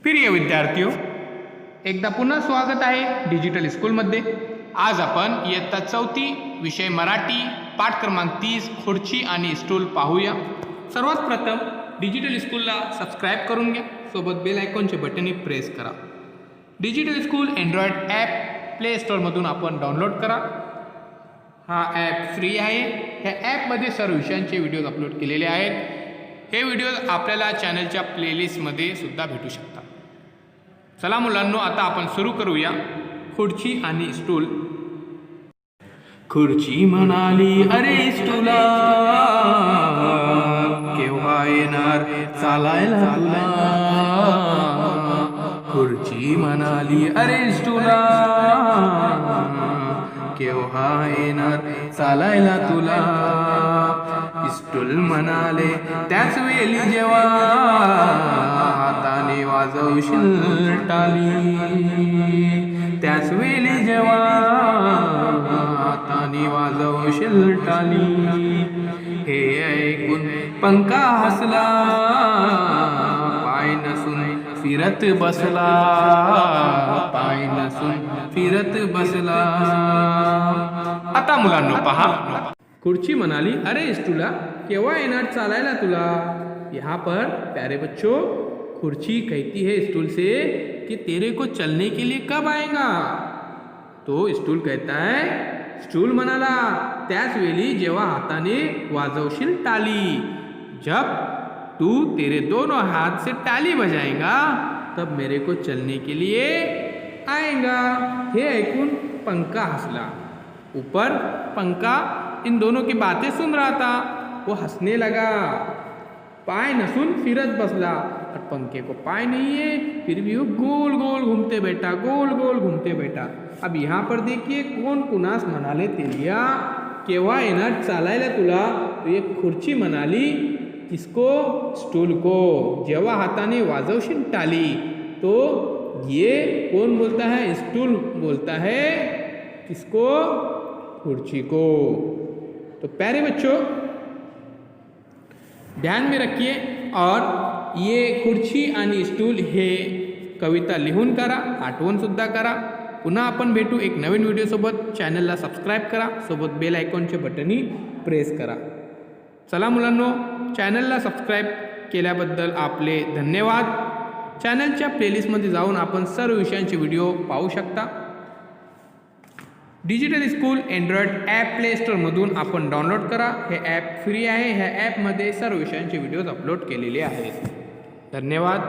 प्रिय विद्यार्थियों, एकदा पुन्हा स्वागत आहे डिजिटल स्कूलमध्ये। आज आपण इयत्ता 4थी विषय मराठी पाठ क्रमांक 30 खुर्ची आणि स्टूल पाहूया। सर्वात प्रथम डिजिटल स्कूलला सबस्क्राइब करून घ्या, सोबत बेल आयकॉनचे बटनही प्रेस करा। Digital school Android app play स्टोअरमधून आपण डाउनलोड करा। हा ॲप फ्री आहे। ह्या ॲपमध्ये सर्व विषयांचे व्हिडिओज अपलोड केलेले आहेत। हे व्हिडिओज आपल्याला चॅनलच्या प्लेलिस्टमध्ये सुद्धा भेटू शकतात। चला मुलांनो, आता आपण सुरू करूया खुर्ची आणि स्टूल। खुर्ची म्हणाली, अरे स्टूला केव्हा येणार चालायला तुला। खुर्ची म्हणाली, अरे स्टूला केव्हा येणार चालायला तुला। स्टूल म्हणाले, त्याच वेळी जेव्हा हाताने वाजवशील टाली। त्याच वेळी जेव्हा हाताने वाजवशील टाली। हे ऐकून पंखा हसला, पाय नसून फिरत बसला। पाय नसून फिरत बसला। आता मुलांनो पहा, खुर्ची म्हणाली, अरे स्टूला केव्हा येणार चालायला तुला। यहाँ पर प्यारे बच्चों, खुर्ची कहती है स्टूल से कि तेरे को चलने के लिए कब आएगा। तो स्टूल कहता है, स्टूल म्हणाला, त्याच वेळी जेव्हा हाताने वाजवशील टाली। जब तू तेरे दोनों हाथ से टाली बजाएगा तब मेरे को चलने के लिए आएगा। हे ऐकून पंखा हंसला। ऊपर पंखा इन दोनों की बातें सुन रहा था। वो हंसने लगा। पाय नसून फिरत बसला, और पंखे को पाय नहीं है, फिर भी वो गोल गोल घूमते बैठा, गोल गोल घूमते बैठा। अब यहाँ पर देखिए, कौन कुणास म्हणाले तेलिया केव्हा येणार चालायला तुला। तो ये खुर्ची म्हणाली किसको, स्टूल को। जेव्हा हाताने वाजवशील टाली, तो ये कौन बोलता है, स्टूल बोलता है किसको, खुर्ची को। तो प्यारे बच्चों, ध्यान में रखिए और ये खुर्ची आणि स्टूल हे कविता लिहून करा, आठवण सुद्धा करा। पुन्हा आपण भेटू एक नवीन व्हिडिओ सोबत। चॅनलला सबस्क्राइब करा, सोबत बेल आयकॉनचे बटनही प्रेस करा। चला मुलांनो, चॅनलला सबस्क्राइब केल्याबद्दल आपले धन्यवाद। चॅनलच्या प्लेलिस्टमध्ये जाऊन आपण सर्व विषयांचे व्हिडिओ पाहू शकता। Digital school Android app play स्टोअरमधून आपण डाउनलोड करा। हे ॲप फ्री आहे। ह्या ॲपमध्ये सर्व विषयांचे व्हिडिओज अपलोड केलेले आहेत। धन्यवाद।